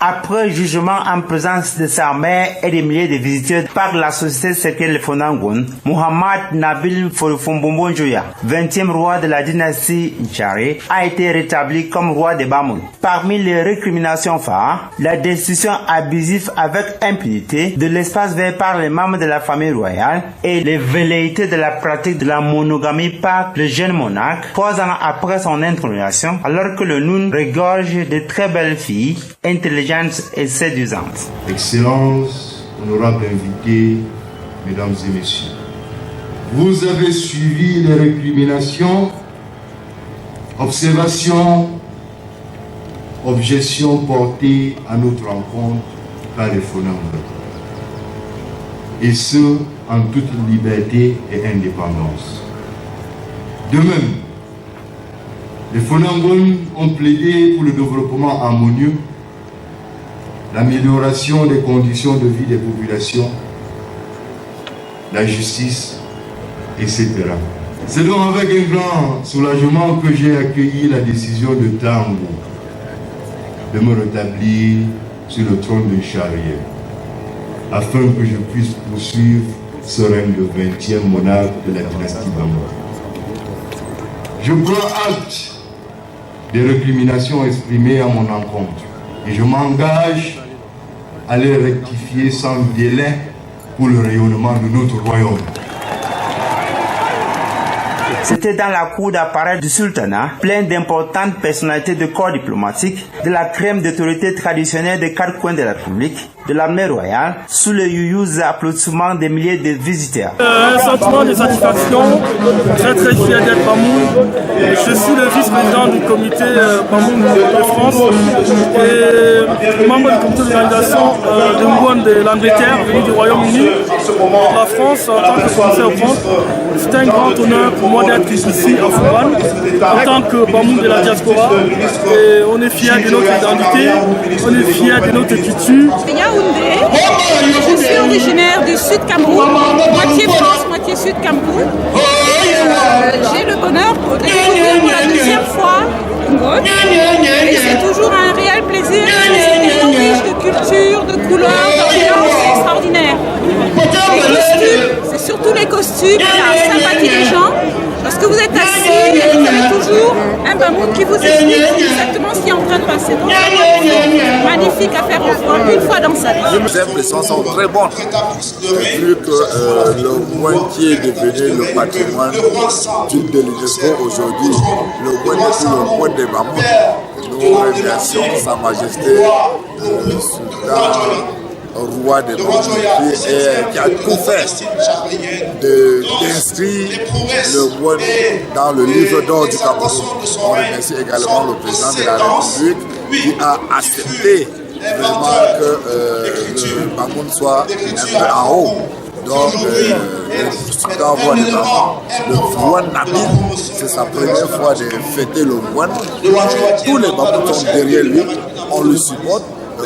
Après jugement en présence de sa mère et des milliers de visiteurs par la société secrète Fonangon, Mohamed Nabil Folfombombo Njoya, 20e roi de la dynastie Nchare, a été rétabli comme roi de Bamoun. Parmi les récriminations phares, la destruction abusive avec impunité de l'espace vert par les membres de la famille royale et les velléités de la pratique de la monogamie par le jeune monarque 3 ans après son intronisation, alors que le Noun regorge de très belles filles, intelligentes et séduisantes. Excellences, honorables invités, mesdames et messieurs, vous avez suivi les récriminations, observations, objections portées à notre rencontre par les Fonangon, et ce, en toute liberté et indépendance. De même, les Fonangon ont plaidé pour le développement harmonieux, l'amélioration des conditions de vie des populations, la justice, etc. C'est donc avec un grand soulagement que j'ai accueilli la décision de Tango de me rétablir sur le trône de Nchare, afin que je puisse poursuivre ce règne de 20e monarque de la dynastie Bamoun. Je prends acte des récriminations exprimées à mon encontre et je m'engage à les rectifier sans délai pour le rayonnement de notre royaume. C'était dans la cour d'appareil du sultanat, plein d'importantes personnalités de corps diplomatique, de la crème d'autorité traditionnelle des 4 coins de la République, de l'armée royale, sous le youyous applaudissements des milliers de visiteurs. Un sentiment de satisfaction, très fier d'être Bamoun. Je suis le vice-président du comité Bamoun de France et membre du comité d'organisation de Mbouane de l'Angleterre, venu du Royaume-Uni. La France, en tant que commissaire au France, c'est un grand honneur pour moi d'être ici à Fouran, en tant que Bamoun de la diaspora. Et on est fiers de notre identité, on est fiers de notre culture. Je suis originaire du Sud Cameroun, moitié France, moitié Sud Cameroun. J'ai le bonheur de découvrir pour la 2e fois Ngoon. Et c'est toujours un réel plaisir. C'est une région riche de culture, de couleurs, d'ambiance, c'est extraordinaire. Les costumes, c'est surtout les costumes, la sympathie des gens. Lorsque vous êtes assis, vous avez toujours un Bamoun qui vous explique exactement ce qui est en train de passer. Donc c'est magnifique à faire une fois dans sa vie. Les impressions sont très bonnes, vu que le Ngoon qui est devenu le patrimoine de l'UNESCO aujourd'hui, le Ngoon n'est plus le Ngoon des Bamoun. Nous remercions Sa Majesté Sultan roi des Bamoun qui a tout fait d'inscrire le Ngoon dans le livre d'or du Cameroun. On remercie également le président de la République qui a accepté vraiment que le Bamoun soit un peu en haut. Donc, le sultan roi des Bamoun, le roi Nabil, c'est sa première fois de fêter le Ngoon. Tous les Bamoun sont derrière lui, on le supporte. On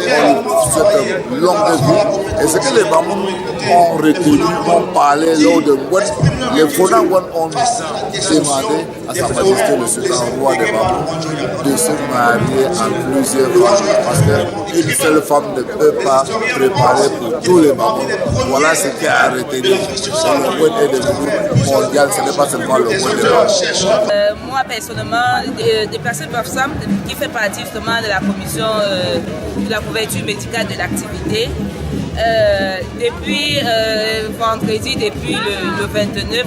souhaite une longue vie. Et ce que les Bamoun ont retenu, ont parlé lors de Ngoon, les Fonangon ont demandé à Sa Majesté le Sultan roi des Bamoun de se marier en plusieurs femmes parce qu'une seule femme ne peut pas préparer pour tous les Bamoun. Voilà ce qui a retenu. Le Ngoon est devenu mondial, ce n'est pas seulement le Ngoon des Bamoun. Moi personnellement, des personnes qui fait partie justement de la commission de la couverture médicale de l'activité. Depuis vendredi, depuis le 29,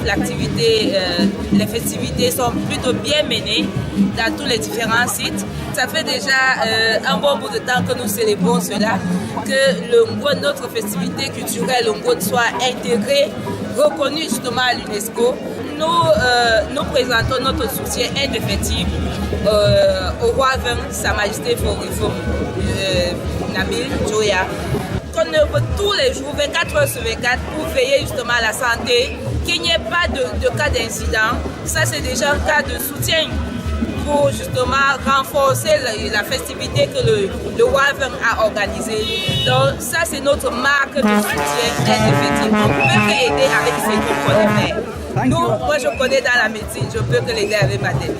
les festivités sont plutôt bien menées dans tous les différents sites. Ça fait déjà un bon bout de temps que nous célébrons cela, que le Ngoon, notre festivité culturelle, le Ngoon soit intégré, reconnu justement à l'UNESCO. Nous présentons notre soutien indéfectible au roi Sa Majesté Nabil Njoya, qu'on œuvre tous les jours, 24 heures sur 24, pour veiller justement à la santé, qu'il n'y ait pas de cas d'incident. Ça, c'est déjà un cas de soutien pour justement renforcer la festivité que le roi a organisée. Donc ça, c'est notre marque de soutien indéfectible. On ne peut que aider avec ce qu'on connaît faire. Moi, je connais dans la médecine, je peux que l'aider avec ma technique.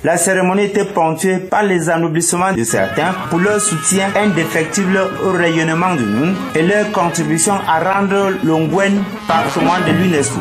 La cérémonie était ponctuée par les applaudissements de certains pour leur soutien indéfectible au rayonnement de Noun et leur contribution à rendre l'Ongwen patrimoine de l'UNESCO.